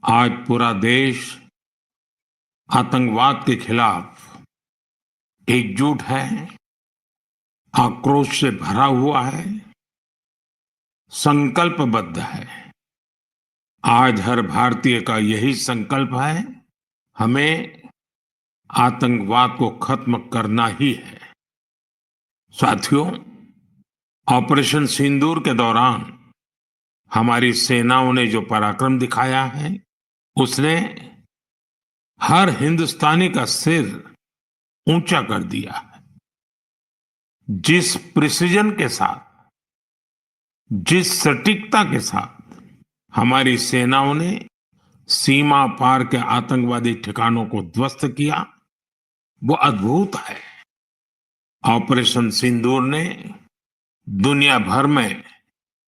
आज पूरा देश आतंकवाद के खिलाफ एकजुट है, आक्रोश से भरा हुआ है, संकल्पबद्ध है। आज हर भारतीय का यही संकल्प है, हमें आतंकवाद को खत्म करना ही है। साथियों, ऑपरेशन सिंदूर के दौरान हमारी सेनाओं ने जो पराक्रम दिखाया है, उसने हर हिंदुस्तानी का सिर ऊंचा कर दिया है। जिस प्रिसिजन के साथ, जिस सटीकता के साथ हमारी सेनाओं ने सीमा पार के आतंकवादी ठिकानों को ध्वस्त किया, वो अद्भुत है। ऑपरेशन सिंदूर ने दुनिया भर में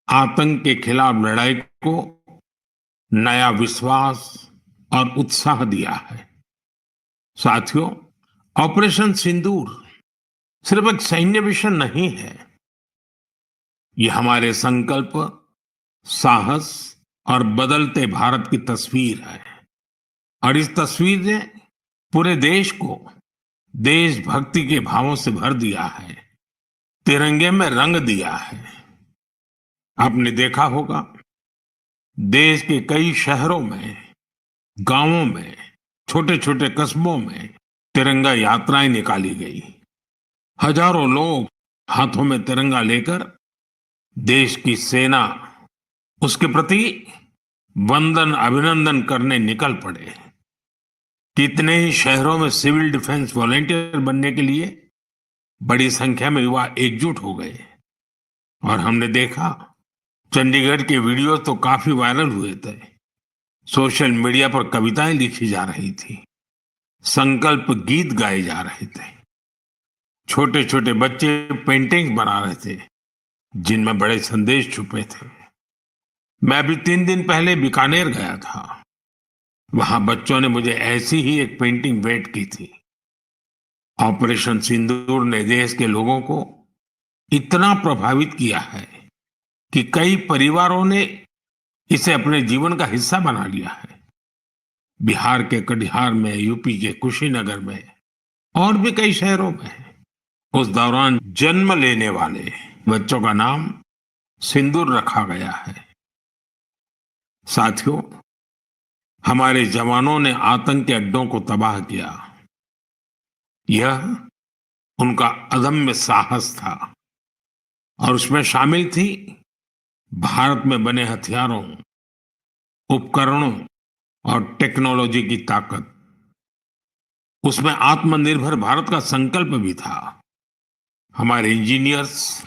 आतंक के खिलाफ लड़ाई को नया विश्वास और उत्साह दिया है। साथियों, ऑपरेशन सिंदूर सिर्फ एक सैन्य मिशन नहीं है, ये हमारे संकल्प, साहस और बदलते भारत की तस्वीर है। और इस तस्वीर ने पूरे देश को देशभक्ति के भावों से भर दिया है, तिरंगे में रंग दिया है। आपने देखा होगा, देश के कई शहरों में, गांवों में, छोटे छोटे कस्बों में तिरंगा यात्राएं निकाली गई। हजारों लोग हाथों में तिरंगा लेकर देश की सेना, उसके प्रति वंदन अभिनंदन करने निकल पड़े। कितने ही शहरों में सिविल डिफेंस वॉलेंटियर बनने के लिए बड़ी संख्या में युवा एकजुट हो गए। और हमने देखा, चंडीगढ़ के वीडियो तो काफी वायरल हुए थे। सोशल मीडिया पर कविताएं लिखी जा रही थी, संकल्प गीत गाए जा रहे थे, छोटे छोटे बच्चे पेंटिंग्स बना रहे थे जिनमें बड़े संदेश छुपे थे। मैं अभी 3 दिन पहले बीकानेर गया था। वहां बच्चों ने मुझे ऐसी ही एक पेंटिंग भेंट की थी। ऑपरेशन सिंदूर ने देश के लोगों को इतना प्रभावित किया है कि कई परिवारों ने इसे अपने जीवन का हिस्सा बना लिया है। बिहार के कटिहार में, यूपी के कुशीनगर में और भी कई शहरों में उस दौरान जन्म लेने वाले बच्चों का नाम सिंदूर रखा गया है। साथियों, हमारे जवानों ने आतंक के अड्डों को तबाह किया। यह उनका अदम्य साहस था और उसमें शामिल थी भारत में बने हथियारों, उपकरणों और टेक्नोलॉजी की ताकत। उसमें आत्मनिर्भर भारत का संकल्प भी था। हमारे इंजीनियर्स,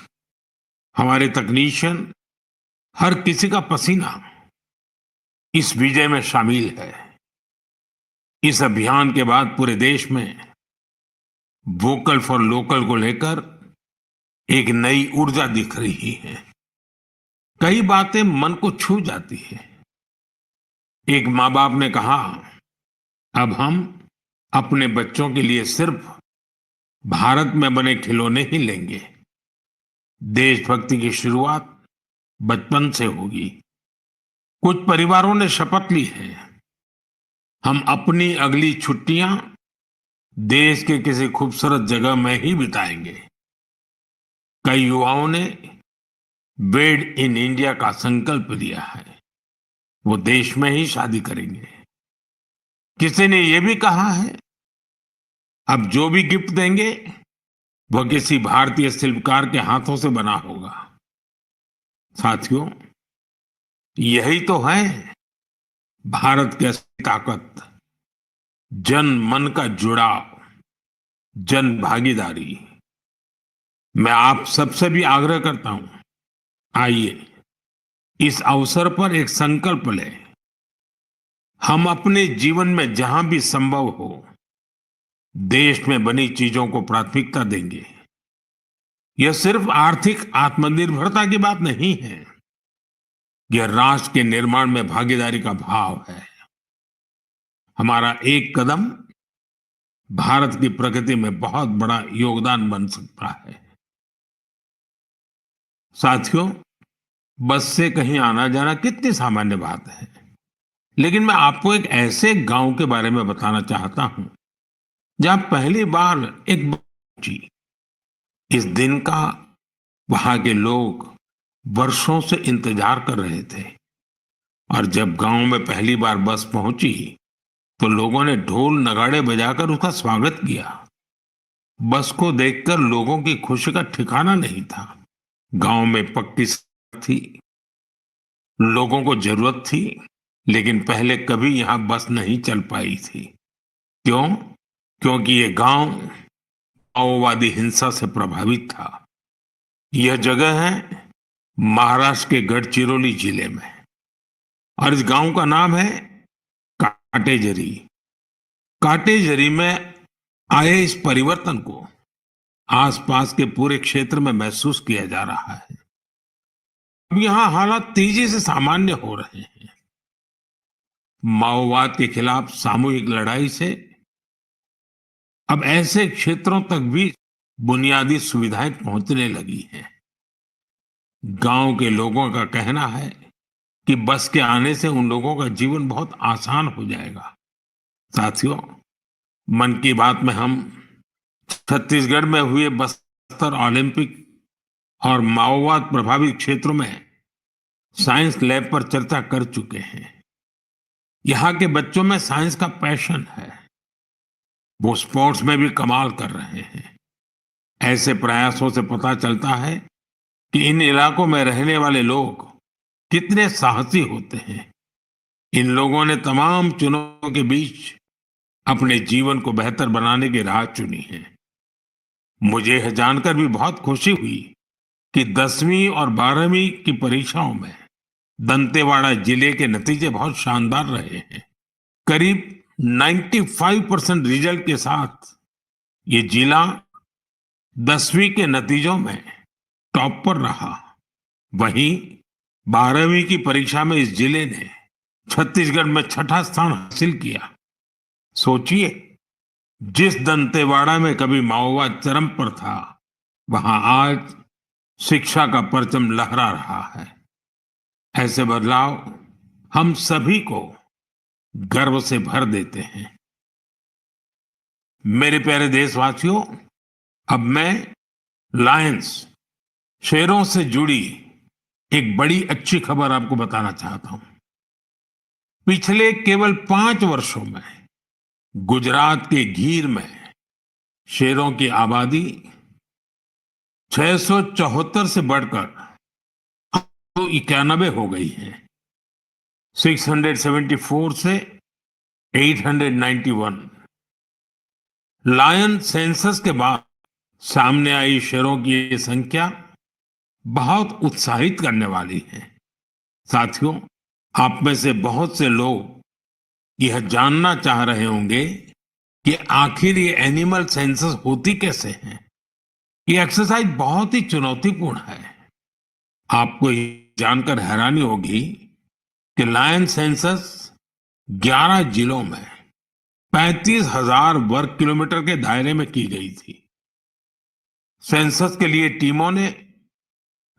हमारे तकनीशियन, हर किसी का पसीना इस विजय में शामिल है। इस अभियान के बाद पूरे देश में वोकल फॉर लोकल को लेकर एक नई ऊर्जा दिख रही है। कई बातें मन को छू जाती है। एक माँ बाप ने कहा, अब हम अपने बच्चों के लिए सिर्फ भारत में बने खिलौने ही लेंगे। देशभक्ति की शुरुआत बचपन से होगी। कुछ परिवारों ने शपथ ली है, हम अपनी अगली छुट्टियां देश के किसी खूबसूरत जगह में ही बिताएंगे। कई युवाओं ने मेड इन इंडिया का संकल्प लिया है, वो देश में ही शादी करेंगे। किसी ने यह भी कहा है, अब जो भी गिफ्ट देंगे वह किसी भारतीय शिल्पकार के हाथों से बना होगा। साथियों, यही तो है भारत की असली ताकत, जन मन का जुड़ाव, जन भागीदारी। मैं आप सबसे भी आग्रह करता हूं, आइए इस अवसर पर एक संकल्प लें। हम अपने जीवन में जहां भी संभव हो देश में बनी चीजों को प्राथमिकता देंगे। यह सिर्फ आर्थिक आत्मनिर्भरता की बात नहीं है, यह राष्ट्र के निर्माण में भागीदारी का भाव है। हमारा एक कदम भारत की प्रगति में बहुत बड़ा योगदान बन सकता है। साथियों, बस से कहीं आना जाना कितनी सामान्य बात है, लेकिन मैं आपको एक ऐसे गांव के बारे में बताना चाहता हूं जहां पहली बार एक बस पहुंची। इस दिन का वहां के लोग वर्षों से इंतजार कर रहे थे और जब गांव में पहली बार बस पहुंची तो लोगों ने ढोल नगाड़े बजाकर उसका स्वागत किया। बस को देखकर लोगों की खुशी का ठिकाना नहीं था। गांव में पक्की सड़क थी, लोगों को जरूरत थी, लेकिन पहले कभी यहां बस नहीं चल पाई थी। क्यों? क्योंकि ये गांव माओवादी हिंसा से प्रभावित था। यह जगह है महाराष्ट्र के गढ़चिरौली जिले में और इस गांव का नाम है काटेजरी। काटेजरी में आए इस परिवर्तन को आसपास के पूरे क्षेत्र में महसूस किया जा रहा है। अब यहाँ हालात तेजी से सामान्य हो रहे हैं। माओवाद के खिलाफ सामूहिक लड़ाई से अब ऐसे क्षेत्रों तक भी बुनियादी सुविधाएं पहुंचने लगी हैं। गांव के लोगों का कहना है कि बस के आने से उन लोगों का जीवन बहुत आसान हो जाएगा। साथियों, मन की बात में हम छत्तीसगढ़ में हुए बस्तर ओलंपिक और माओवाद प्रभावित क्षेत्रों में साइंस लैब पर चर्चा कर चुके हैं। यहाँ के बच्चों में साइंस का पैशन है, वो स्पोर्ट्स में भी कमाल कर रहे हैं। ऐसे प्रयासों से पता चलता है कि इन इलाकों में रहने वाले लोग कितने साहसी होते हैं। इन लोगों ने तमाम चुनौतियों के बीच अपने जीवन को बेहतर बनाने की राह चुनी है। मुझे यह जानकर भी बहुत खुशी हुई कि 10वीं और 12वीं की परीक्षाओं में दंतेवाड़ा जिले के नतीजे बहुत शानदार रहे हैं। करीब 95% रिजल्ट के साथ ये जिला 10वीं के नतीजों में टॉप पर रहा। वहीं 12वीं की परीक्षा में इस जिले ने छत्तीसगढ़ में छठा स्थान हासिल किया। सोचिए, जिस दंतेवाड़ा में कभी माओवाद चरम पर था, वहां आज शिक्षा का परचम लहरा रहा है। ऐसे बदलाव हम सभी को गर्व से भर देते हैं। मेरे प्यारे देशवासियों, अब मैं लायंस, शेरों से जुड़ी एक बड़ी अच्छी खबर आपको बताना चाहता हूं। पिछले केवल 5 वर्षों में गुजरात के गीर में शेरों की आबादी 674 से बढ़कर 91 हो गई है। 674 से 891। लायन सेंसस के बाद सामने आई शेरों की ये संख्या बहुत उत्साहित करने वाली है। साथियों, आप में से बहुत से लोग यह जानना चाह रहे होंगे कि आखिर ये एनिमल सेंसस होती कैसे है। ये एक्सरसाइज बहुत ही चुनौतीपूर्ण है। आपको ये जानकर हैरानी होगी कि लायन सेंसस 11 जिलों में 35,000 वर्ग किलोमीटर के दायरे में की गई थी। सेंसस के लिए टीमों ने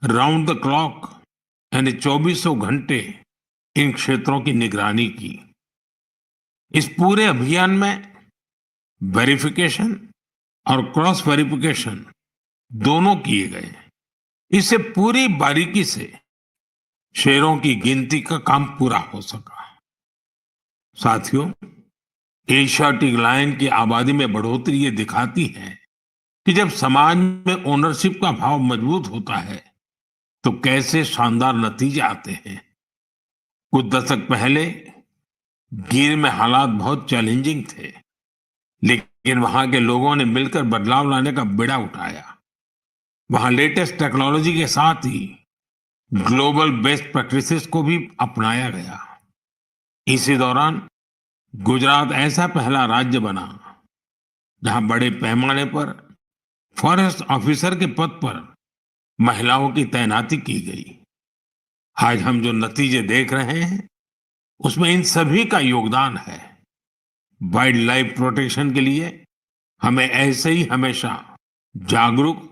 राउंड द क्लॉक यानी 2400 घंटे इन क्षेत्रों की निगरानी की। इस पूरे अभियान में वेरिफिकेशन और क्रॉस वेरिफिकेशन दोनों किए गए। इससे पूरी बारीकी से शेरों की गिनती का काम पूरा हो सका। साथियों, एशियाटिक लायन की आबादी में बढ़ोतरी ये दिखाती है कि जब समाज में ओनरशिप का भाव मजबूत होता है तो कैसे शानदार नतीजे आते हैं। कुछ दशक पहले गिर में हालात बहुत चैलेंजिंग थे, लेकिन वहां के लोगों ने मिलकर बदलाव लाने का बीड़ा उठाया। वहां लेटेस्ट टेक्नोलॉजी के साथ ही ग्लोबल बेस्ट प्रैक्टिसेस को भी अपनाया गया। इसी दौरान गुजरात ऐसा पहला राज्य बना जहां बड़े पैमाने पर फॉरेस्ट ऑफिसर के पद पर महिलाओं की तैनाती की गई। आज हम जो नतीजे देख रहे हैं उसमें इन सभी का योगदान है। वाइल्ड लाइफ प्रोटेक्शन के लिए हमें ऐसे ही हमेशा जागरूक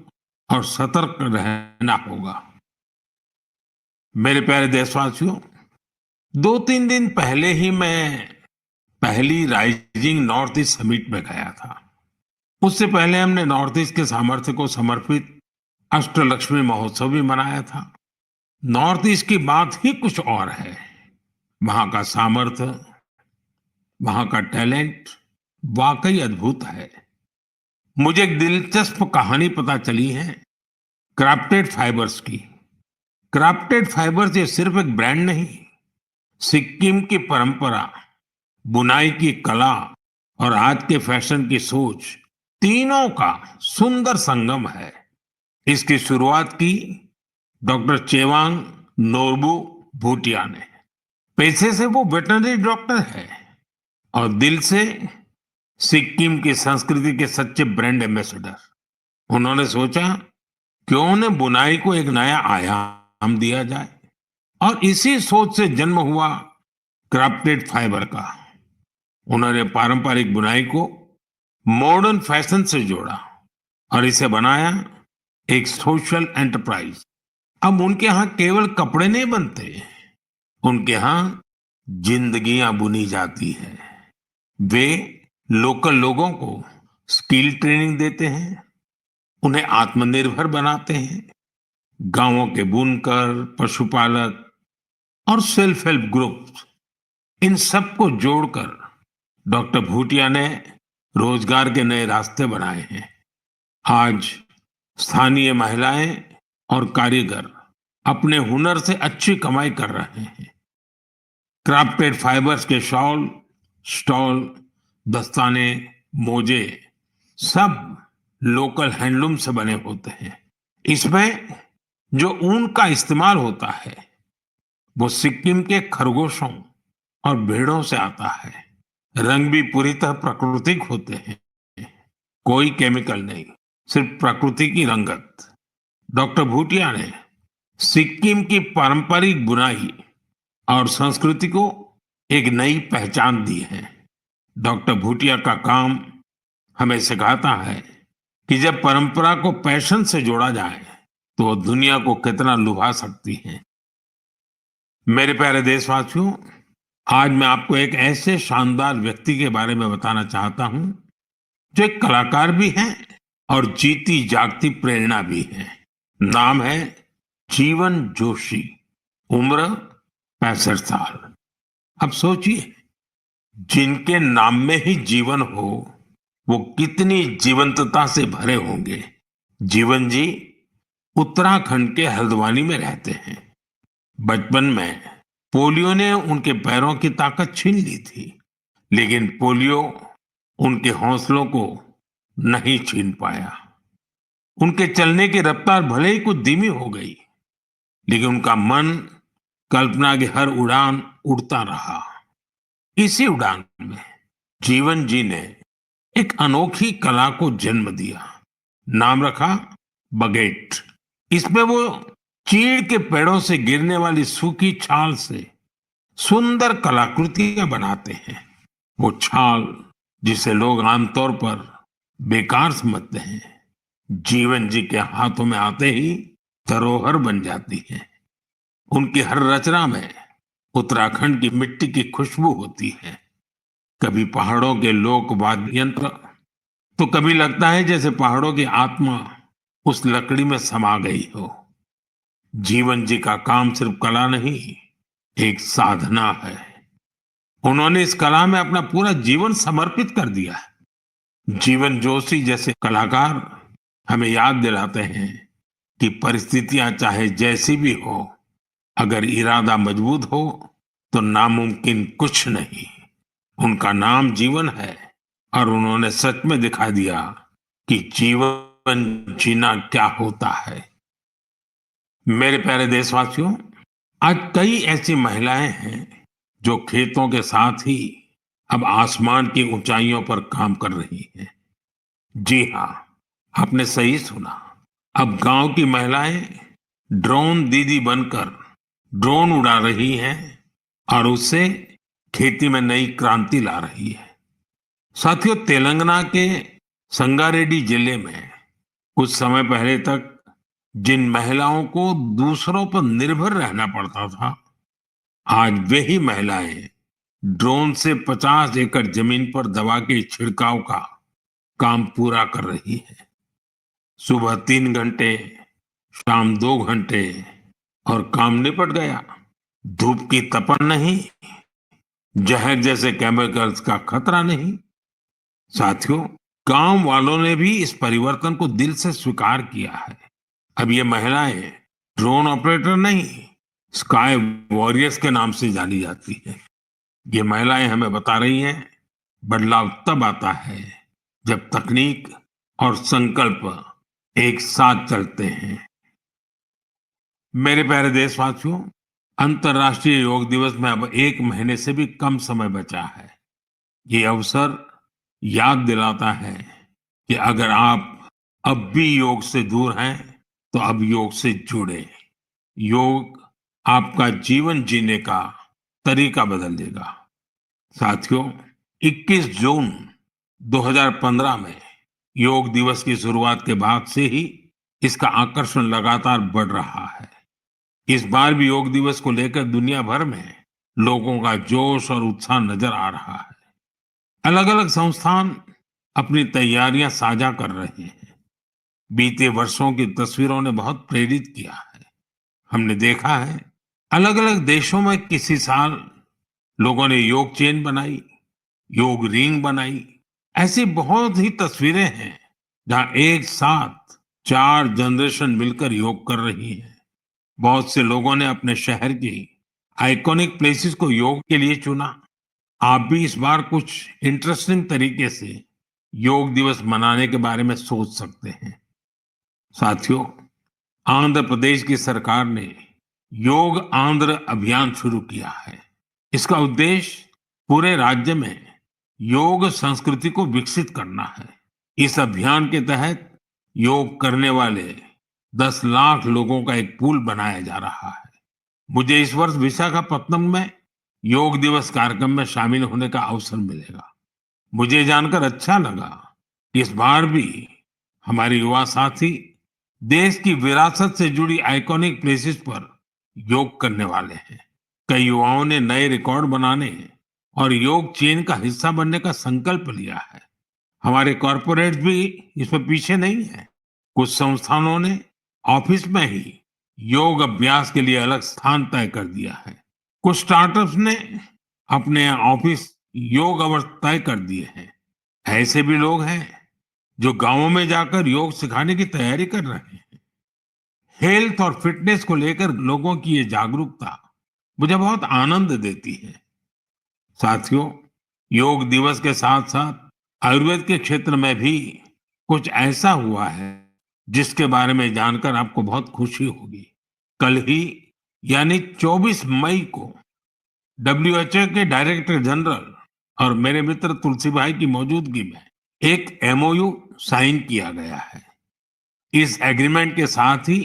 और सतर्क रहना होगा। मेरे प्यारे देशवासियों, दो तीन दिन पहले ही मैं पहली राइजिंग नॉर्थ ईस्ट समिट में गया था। उससे पहले हमने नॉर्थ ईस्ट के सामर्थ्य को समर्पित अष्टलक्ष्मी महोत्सव भी मनाया था। नॉर्थ ईस्ट की बात ही कुछ और है। वहां का सामर्थ्य, वहां का टैलेंट वाकई अद्भुत है। मुझे एक दिलचस्प कहानी पता चली है क्राफ्टेड फाइबर्स की। क्राफ्टेड फाइबर्स ये सिर्फ एक ब्रांड नहीं, सिक्किम की परंपरा, बुनाई की कला और आज के फैशन की सोच, तीनों का सुंदर संगम है। इसकी शुरुआत की डॉक्टर चेवांग नोरबू भूटिया ने। पैसे से वो वेटरनरी डॉक्टर है और दिल से सिक्किम की संस्कृति के सच्चे ब्रांड एम्बेसडर। उन्होंने सोचा क्यों न बुनाई को एक नया आयाम दिया जाए, और इसी सोच से जन्म हुआ क्राफ्टेड फाइबर का। उन्होंने पारंपरिक बुनाई को मॉडर्न फैशन से जोड़ा और इसे बनाया एक सोशल एंटरप्राइज। अब उनके यहाँ केवल कपड़े नहीं बनते, उनके यहाँ जिंदगियां बुनी जाती है। वे लोकल लोगों को स्किल ट्रेनिंग देते हैं, उन्हें आत्मनिर्भर बनाते हैं। गांवों के बुनकर, पशुपालक और सेल्फ हेल्प ग्रुप, इन सबको जोड़कर डॉक्टर भूटिया ने रोजगार के नए रास्ते बनाए हैं। आज स्थानीय महिलाएं और कारीगर अपने हुनर से अच्छी कमाई कर रहे हैं। क्राफ्टेड फाइबर्स के शॉल, स्टॉल, दस्ताने, मोजे सब लोकल हैंडलूम से बने होते हैं। इसमें जो ऊन का इस्तेमाल होता है वो सिक्किम के खरगोशों और भेड़ों से आता है। रंग भी पूरी तरह प्राकृतिक होते हैं, कोई केमिकल नहीं, सिर्फ प्रकृति की रंगत। डॉक्टर भूटिया ने सिक्किम की पारंपरिक बुनाई और संस्कृति को एक नई पहचान दी है। डॉक्टर भूटिया का काम हमें सिखाता है कि जब परंपरा को पैशन से जोड़ा जाए तो वो दुनिया को कितना लुभा सकती है। मेरे प्यारे देशवासियों, आज मैं आपको एक ऐसे शानदार व्यक्ति के बारे में बताना चाहता हूं जो एक कलाकार भी हैं और जीती जागती प्रेरणा भी है। नाम है जीवन जोशी। उम्र 65 साल। अब सोचिए, जिनके नाम में ही जीवन हो वो कितनी जीवंतता से भरे होंगे। जीवन जी उत्तराखंड के हल्द्वानी में रहते हैं। बचपन में पोलियो ने उनके पैरों की ताकत छीन ली थी, लेकिन पोलियो उनके हौसलों को नहीं छीन पाया। उनके चलने की रफ्तार भले ही कुछ धीमी हो गई, लेकिन उनका मन कल्पना की हर उड़ान उड़ता रहा। इसी उड़ान में जीवन जी ने एक अनोखी कला को जन्म दिया। नाम रखा बगेट। इसमें वो चीड़ के पेड़ों से गिरने वाली सूखी छाल से सुंदर कलाकृतियां बनाते हैं। वो छाल जिसे लोग आमतौर पर बेकार समझते हैं, जीवन जी के हाथों में आते ही धरोहर बन जाती है। उनकी हर रचना में उत्तराखंड की मिट्टी की खुशबू होती है। कभी पहाड़ों के लोक वाद्य यंत्र, तो कभी लगता है जैसे पहाड़ों की आत्मा उस लकड़ी में समा गई हो। जीवन जी का काम सिर्फ कला नहीं, एक साधना है। उन्होंने इस कला में अपना पूरा जीवन समर्पित कर दिया है। जीवन जोशी जैसे कलाकार हमें याद दिलाते हैं कि परिस्थितियां चाहे जैसी भी हो, अगर इरादा मजबूत हो तो नामुमकिन कुछ नहीं। उनका नाम जीवन है और उन्होंने सच में दिखा दिया कि जीवन जीना क्या होता है। मेरे प्यारे देशवासियों, आज कई ऐसी महिलाएं हैं जो खेतों के साथ ही अब आसमान की ऊंचाइयों पर काम कर रही हैं। जी हाँ, आपने सही सुना। अब गांव की महिलाएं ड्रोन दीदी बनकर ड्रोन उड़ा रही हैं और उससे खेती में नई क्रांति ला रही है। साथियों, तेलंगाना के संगारेड्डी जिले में कुछ समय पहले तक जिन महिलाओं को दूसरों पर निर्भर रहना पड़ता था, आज वे ही महिलाएं ड्रोन से 50 एकड़ जमीन पर दवा के छिड़काव का काम पूरा कर रही है। सुबह 3 घंटे, शाम 2 घंटे और काम निपट गया। धूप की तपन नहीं, जहर जैसे केमिकल्स का खतरा नहीं। साथियों, गांव वालों ने भी इस परिवर्तन को दिल से स्वीकार किया है। अब ये महिलाएं ड्रोन ऑपरेटर नहीं, स्काई वॉरियर्स के नाम से जानी जाती है। ये महिलाएं हमें बता रही हैं, बदलाव तब आता है जब तकनीक और संकल्प एक साथ चलते हैं। मेरे प्यारे देशवासियों, अंतर्राष्ट्रीय योग दिवस में अब 1 महीने से भी कम समय बचा है। ये अवसर याद दिलाता है कि अगर आप अब भी योग से दूर हैं, तो अब योग से जुड़े। योग आपका जीवन जीने का तरीका बदल देगा। साथियों, 21 जून 2015 में योग दिवस की शुरुआत के बाद से ही इसका आकर्षण लगातार बढ़ रहा है। इस बार भी योग दिवस को लेकर दुनिया भर में लोगों का जोश और उत्साह नजर आ रहा है। अलग अलग संस्थान अपनी तैयारियां साझा कर रहे हैं। बीते वर्षों की तस्वीरों ने बहुत प्रेरित किया है। हमने देखा है, अलग अलग देशों में किसी साल लोगों ने योग चेन बनाई, योग रिंग बनाई। ऐसी बहुत ही तस्वीरें हैं जहां एक साथ 4 जनरेशन मिलकर योग कर रही हैं। बहुत से लोगों ने अपने शहर की आइकॉनिक प्लेसेस को योग के लिए चुना। आप भी इस बार कुछ इंटरेस्टिंग तरीके से योग दिवस मनाने के बारे में सोच सकते हैं। साथियों, आंध्र प्रदेश की सरकार ने योग आंध्र अभियान शुरू किया है। इसका उद्देश्य पूरे राज्य में योग संस्कृति को विकसित करना है। इस अभियान के तहत योग करने वाले 10 लाख लोगों का एक पूल बनाया जा रहा है। मुझे इस वर्ष विशाखापत्तनम में योग दिवस कार्यक्रम में शामिल होने का अवसर मिलेगा। मुझे जानकर अच्छा लगा कि इस बार भी हमारे युवा साथी देश की विरासत से जुड़ी आइकॉनिक प्लेसेस पर योग करने वाले हैं। कई युवाओं ने नए रिकॉर्ड बनाने और योग चेन का हिस्सा बनने का संकल्प लिया है। हमारे कॉरपोरेट्स भी इसमें पीछे नहीं है। कुछ संस्थानों ने ऑफिस में ही योग अभ्यास के लिए अलग स्थान तय कर दिया है। कुछ स्टार्टअप्स ने अपने ऑफिस योग अवर्स तय कर दिए हैं। ऐसे भी लोग हैं जो गांवों में जाकर योग सिखाने की तैयारी कर रहे हैं। हेल्थ और फिटनेस को लेकर लोगों की ये जागरूकता मुझे बहुत आनंद देती है। साथियों, योग दिवस के साथ साथ आयुर्वेद के क्षेत्र में भी कुछ ऐसा हुआ है जिसके बारे में जानकर आपको बहुत खुशी होगी। कल ही यानी 24 मई को डब्ल्यूएचओ के डायरेक्टर जनरल और मेरे मित्र तुलसी भाई की मौजूदगी में एक एमओयू साइन किया गया है। इस एग्रीमेंट के साथ ही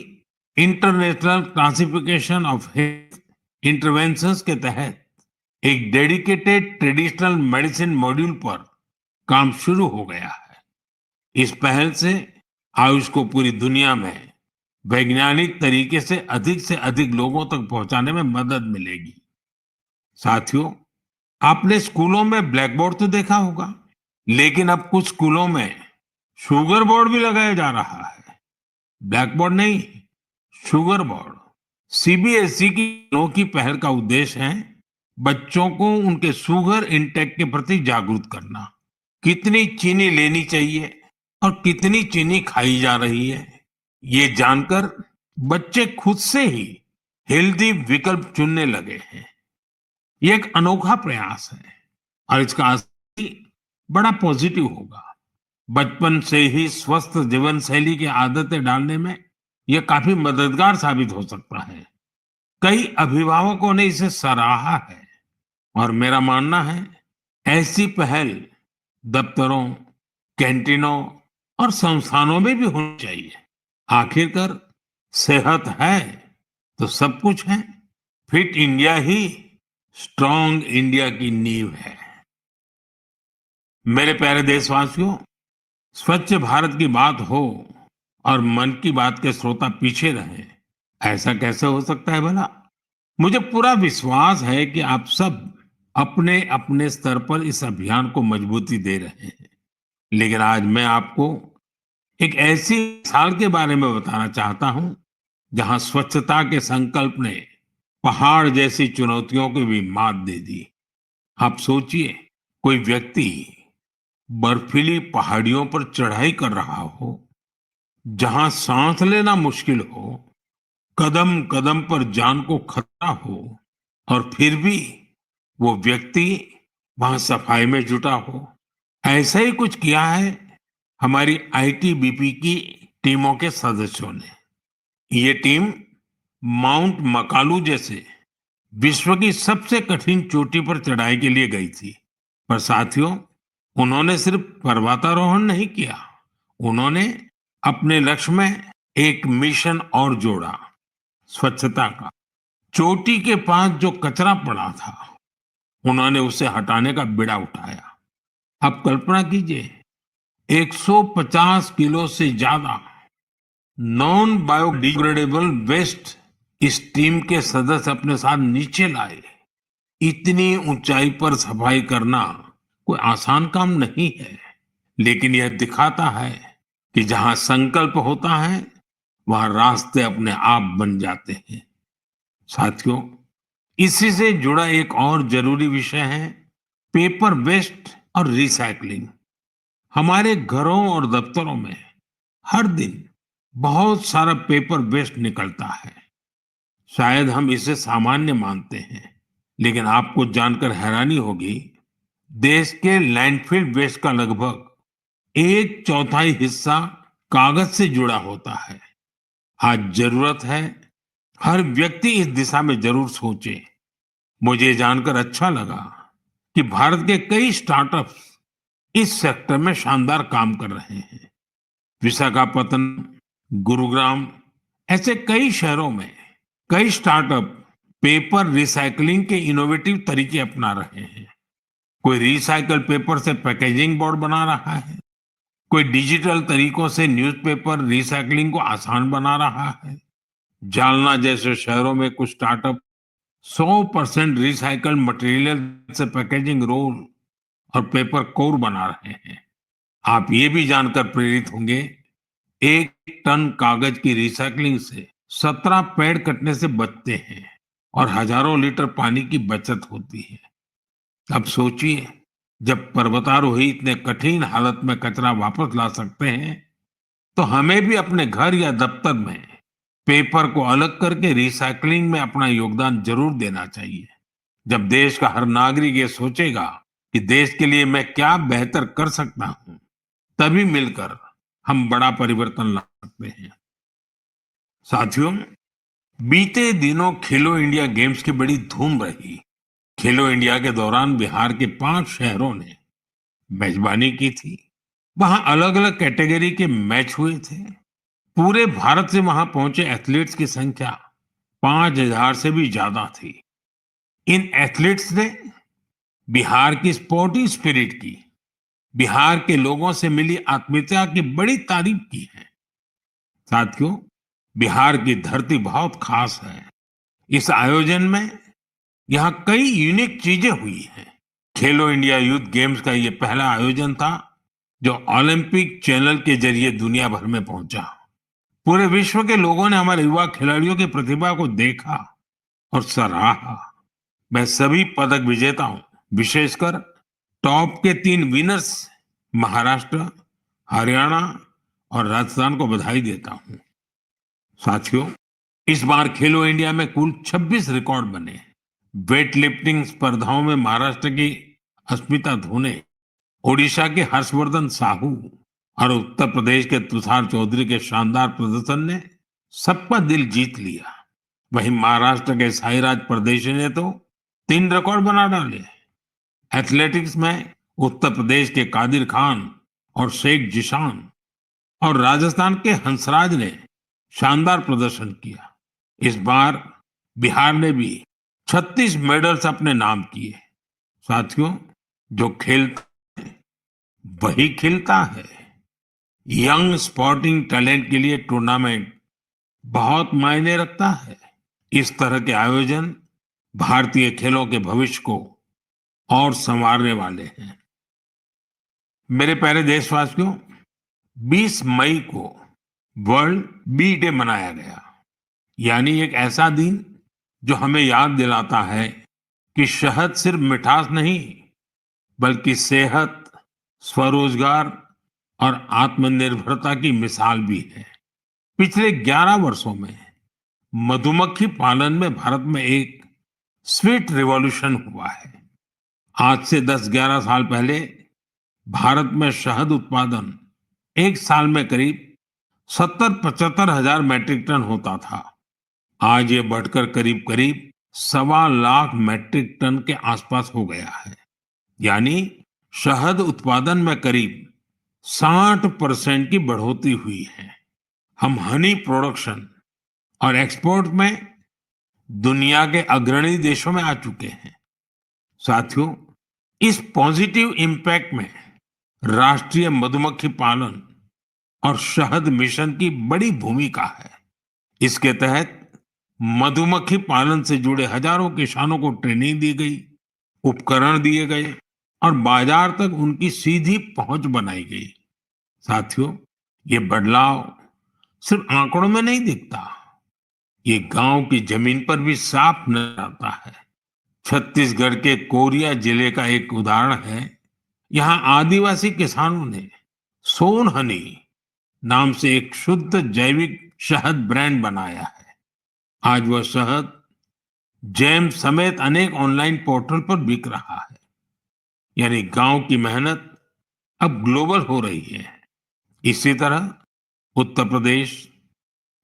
international classification of health interventions के तहत एक डेडिकेटेड ट्रेडिशनल मेडिसिन मॉड्यूल पर काम शुरू हो गया है। इस पहल से आयुष को पूरी दुनिया में वैज्ञानिक तरीके से अधिक लोगों तक पहुंचाने में मदद मिलेगी। साथियों, आपने स्कूलों में ब्लैक बोर्ड तो देखा होगा, लेकिन अब कुछ स्कूलों में शुगर बोर्ड भी लगाया जा रहा है। ब्लैक बोर्ड नहीं, शुगर बोर्ड। सीबीएसई की अनोखी पहल का उद्देश्य है बच्चों को उनके शुगर इंटेक के प्रति जागरूक करना। कितनी चीनी लेनी चाहिए और कितनी चीनी खाई जा रही है, ये जानकर बच्चे खुद से ही हेल्दी विकल्प चुनने लगे हैं। ये एक अनोखा प्रयास है और इसका असर बड़ा पॉजिटिव होगा। बचपन से ही स्वस्थ जीवन शैली की आदतें डालने में यह काफी मददगार साबित हो सकता है। कई अभिभावकों ने इसे सराहा है और मेरा मानना है ऐसी पहल दफ्तरों, कैंटीनों और संस्थानों में भी होनी चाहिए। आखिरकार सेहत है तो सब कुछ है। फिट इंडिया ही स्ट्रांग इंडिया की नींव है। मेरे प्यारे देशवासियों, स्वच्छ भारत की बात हो और मन की बात के श्रोता पीछे रहे, ऐसा कैसे हो सकता है भला? मुझे पूरा विश्वास है कि आप सब अपने अपने स्तर पर इस अभियान को मजबूती दे रहे हैं। लेकिन आज मैं आपको एक ऐसी मिसाल के बारे में बताना चाहता हूं जहां स्वच्छता के संकल्प ने पहाड़ जैसी चुनौतियों को भी मात दे दी। आप सोचिए, कोई व्यक्ति बर्फीली पहाड़ियों पर चढ़ाई कर रहा हो, जहां सांस लेना मुश्किल हो, कदम कदम पर जान को खतरा हो, और फिर भी वो व्यक्ति वहां सफाई में जुटा हो। ऐसा ही कुछ किया है हमारी आईटीबीपी की टीमों के सदस्यों ने। ये टीम माउंट मकालू जैसे विश्व की सबसे कठिन चोटी पर चढ़ाई के लिए गई थी। पर साथियों, उन्होंने सिर्फ पर्वतारोहण नहीं किया, उन्होंने अपने लक्ष्य में एक मिशन और जोड़ा, स्वच्छता का। चोटी के पास जो कचरा पड़ा था, उन्होंने उसे हटाने का बीड़ा उठाया। आप कल्पना कीजिए, 150 किलो से ज्यादा नॉन बायोडिग्रेडेबल वेस्ट इस टीम के सदस्य अपने साथ नीचे लाए। इतनी ऊंचाई पर सफाई करना कोई आसान काम नहीं है, लेकिन यह दिखाता है कि जहां संकल्प होता है, वहां रास्ते अपने आप बन जाते हैं। साथियों, इसी से जुड़ा एक और जरूरी विषय है पेपर वेस्ट और रिसाइकलिंग। हमारे घरों और दफ्तरों में हर दिन बहुत सारा पेपर वेस्ट निकलता है। शायद हम इसे सामान्य मानते हैं, लेकिन आपको जानकर हैरानी होगी, देश के लैंडफिल वेस्ट का लगभग एक चौथाई हिस्सा कागज से जुड़ा होता है। आज जरूरत है हर व्यक्ति इस दिशा में जरूर सोचे। मुझे जानकर अच्छा लगा कि भारत के कई स्टार्टअप्स इस सेक्टर में शानदार काम कर रहे हैं। विशाखापत्तनम, गुरुग्राम, ऐसे कई शहरों में कई स्टार्टअप पेपर रिसाइकलिंग के इनोवेटिव तरीके अपना रहे हैं। कोई रिसाइकल पेपर से पैकेजिंग बोर्ड बना रहा है, कोई डिजिटल तरीकों से न्यूज़पेपर रिसाइकलिंग को आसान बना रहा है। जालना जैसे शहरों में कुछ स्टार्टअप 100% रिसाइकल्ड मटेरियल से पैकेजिंग रोल और पेपर कोर बना रहे हैं। आप ये भी जानकर प्रेरित होंगे, 1 टन कागज की रिसाइकलिंग से 17 पेड़ कटने से बचते हैं और हजारों लीटर पानी की बचत होती है। अब सोचिए, जब पर्वतारोही इतने कठिन हालत में कचरा वापस ला सकते हैं, तो हमें भी अपने घर या दफ्तर में पेपर को अलग करके रिसाइकलिंग में अपना योगदान जरूर देना चाहिए। जब देश का हर नागरिक ये सोचेगा कि देश के लिए मैं क्या बेहतर कर सकता हूँ, तभी मिलकर हम बड़ा परिवर्तन ला सकते हैं। साथियों, बीते दिनों खेलो इंडिया गेम्स की बड़ी धूम रही। खेलो इंडिया के दौरान बिहार के 5 शहरों ने मेजबानी की थी। वहां अलग अलग कैटेगरी के मैच हुए थे। पूरे भारत से वहां पहुंचे एथलीट्स की संख्या 5,000 से भी ज्यादा थी। इन एथलीट्स ने बिहार की स्पोर्टिंग स्पिरिट की, बिहार के लोगों से मिली आत्मीयता की बड़ी तारीफ की है। साथियों, बिहार की धरती बहुत खास है। इस आयोजन में यहाँ कई यूनिक चीजें हुई हैं। खेलो इंडिया यूथ गेम्स का ये पहला आयोजन था जो ओलंपिक चैनल के जरिए दुनिया भर में पहुंचा। पूरे विश्व के लोगों ने हमारे युवा खिलाड़ियों की प्रतिभा को देखा और सराहा। मैं सभी पदक विजेताओं, विशेषकर टॉप के 3 विनर्स महाराष्ट्र, हरियाणा और राजस्थान को बधाई देता हूं। साथियों, इस बार खेलो इंडिया में कुल 26 रिकॉर्ड बने। वेट लिफ्टिंग स्पर्धाओं में महाराष्ट्र की अस्मिता धोने, ओडिशा के हर्षवर्धन साहू और उत्तर प्रदेश के तुषार चौधरी के शानदार प्रदर्शन ने सबका दिल जीत लिया। वहीं महाराष्ट्र के साईराज परदेशी ने तो 3 रिकॉर्ड बना डाले। एथलेटिक्स में उत्तर प्रदेश के कादिर खान और शेख जिशान और राजस्थान के हंसराज ने शानदार प्रदर्शन किया। इस बार बिहार ने भी 36 मेडल्स अपने नाम किए। साथियों, जो खेलता है वही खिलता है। यंग स्पोर्टिंग टैलेंट के लिए टूर्नामेंट बहुत मायने रखता है। इस तरह के आयोजन भारतीय खेलों के भविष्य को और संवारने वाले हैं। मेरे प्यारे देशवासियों, 20 मई को वर्ल्ड बी डे मनाया गया। यानी एक ऐसा दिन जो हमें याद दिलाता है कि शहद सिर्फ मिठास नहीं, बल्कि सेहत, स्वरोजगार और आत्मनिर्भरता की मिसाल भी है। पिछले 11 वर्षों में मधुमक्खी पालन में भारत में एक स्वीट रिवॉल्यूशन हुआ है। आज से 10-11 साल पहले भारत में शहद उत्पादन एक साल में करीब 70-75 हजार मैट्रिक टन होता था। आज ये बढ़कर करीब करीब 1.25 लाख मैट्रिक टन के आसपास हो गया है। यानी शहद उत्पादन में करीब 60% की बढ़ोतरी हुई है। हम हनी प्रोडक्शन और एक्सपोर्ट में दुनिया के अग्रणी देशों में आ चुके हैं। साथियों, इस पॉजिटिव इम्पैक्ट में राष्ट्रीय मधुमक्खी पालन और शहद मिशन की बड़ी भूमिका है। इसके तहत मधुमक्खी पालन से जुड़े हजारों किसानों को ट्रेनिंग दी गई, उपकरण दिए गए और बाजार तक उनकी सीधी पहुंच बनाई गई। साथियों, ये बदलाव सिर्फ आंकड़ों में नहीं दिखता, ये गांव की जमीन पर भी साफ नजर आता है। छत्तीसगढ़ के कोरिया जिले का एक उदाहरण है। यहाँ आदिवासी किसानों ने सोन हनी नाम से एक शुद्ध जैविक शहद ब्रांड बनाया है। आज वह शहद जैम समेत अनेक ऑनलाइन पोर्टल पर बिक रहा है। यानी गांव की मेहनत अब ग्लोबल हो रही है। इसी तरह उत्तर प्रदेश,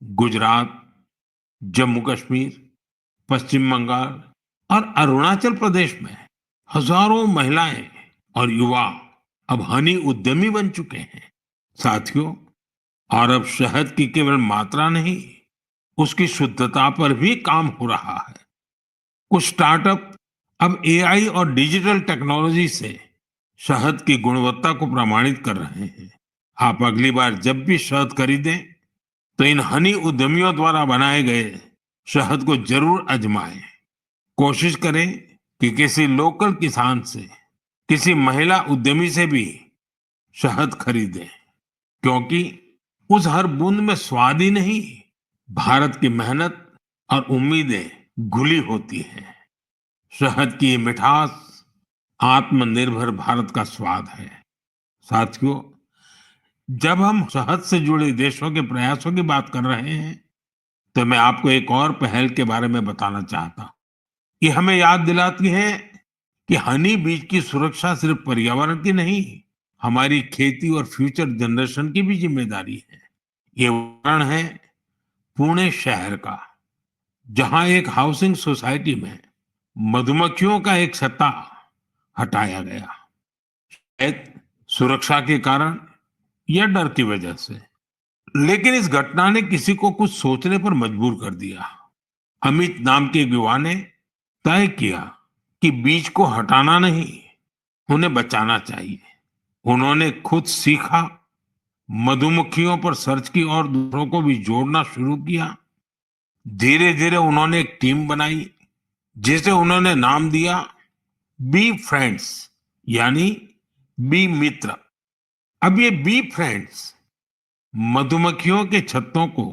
गुजरात, जम्मू कश्मीर, पश्चिम बंगाल और अरुणाचल प्रदेश में हजारों महिलाएं और युवा अब हनी उद्यमी बन चुके हैं। साथियों, और अब शहद की केवल मात्रा नहीं, उसकी शुद्धता पर भी काम हो रहा है। कुछ स्टार्टअप अब एआई और डिजिटल टेक्नोलॉजी से शहद की गुणवत्ता को प्रमाणित कर रहे हैं। आप अगली बार जब भी शहद खरीदें तो इन हनी उद्यमियों द्वारा बनाए गए शहद को जरूर आजमाएं। कोशिश करें कि किसी लोकल किसान से, किसी महिला उद्यमी से भी शहद खरीदें, क्योंकि उस हर बूंद में स्वाद ही नहीं, भारत की मेहनत और उम्मीदें घुली होती हैं। शहद की ये मिठास आत्मनिर्भर भारत का स्वाद है। साथियों, जब हम शहद से जुड़े देशों के प्रयासों की बात कर रहे हैं, तो मैं आपको एक और पहल के बारे में बताना चाहता हूं। ये हमें याद दिलाती है कि हनी बीज की सुरक्षा सिर्फ पर्यावरण की नहीं, हमारी खेती और फ्यूचर जनरेशन की भी जिम्मेदारी है। ये उदाहरण है पुणे शहर का, जहां एक हाउसिंग सोसाइटी में मधुमक्खियों का एक छत्ता हटाया गया, शायद सुरक्षा के कारण या डर की वजह से। लेकिन इस घटना ने किसी को कुछ सोचने पर मजबूर कर दिया। अमित नाम के एक युवा ने तय किया कि बीज को हटाना नहीं, उन्हें बचाना चाहिए। उन्होंने खुद सीखा, मधुमक्खियों पर सर्च की और दूसरों को भी जोड़ना शुरू किया। धीरे धीरे उन्होंने एक टीम बनाई, जिसे उन्होंने नाम दिया बी फ्रेंड्स, यानी बी मित्र। अब ये बी फ्रेंड्स मधुमक्खियों के छत्तों को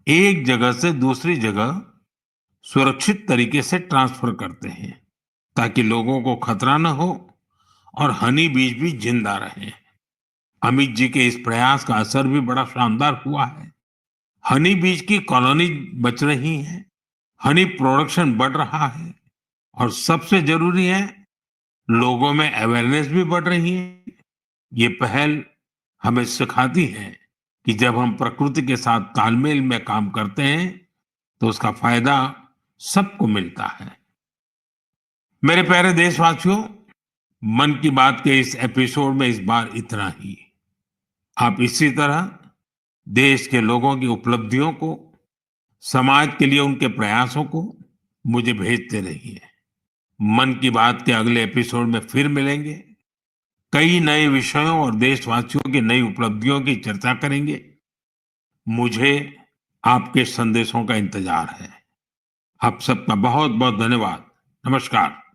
एक जगह से दूसरी जगह सुरक्षित तरीके से ट्रांसफर करते हैं, ताकि लोगों को खतरा न हो और हनी बीज भी जिंदा रहे। अमित जी के इस प्रयास का असर भी बड़ा शानदार हुआ है। हनी बीज की कॉलोनी बच रही है, हनी प्रोडक्शन बढ़ रहा है और सबसे जरूरी है, लोगों में अवेयरनेस भी बढ़ रही है। ये पहल हमें सिखाती है कि जब हम प्रकृति के साथ तालमेल में काम करते हैं तो उसका फायदा सबको मिलता है। मेरे प्यारे देशवासियों, मन की बात के इस एपिसोड में इस बार इतना ही। आप इसी तरह देश के लोगों की उपलब्धियों को, समाज के लिए उनके प्रयासों को मुझे भेजते रहिए। मन की बात के अगले एपिसोड में फिर मिलेंगे, कई नए विषयों और देशवासियों की नई उपलब्धियों की चर्चा करेंगे। मुझे आपके संदेशों का इंतजार है। आप सबका बहुत बहुत धन्यवाद। नमस्कार।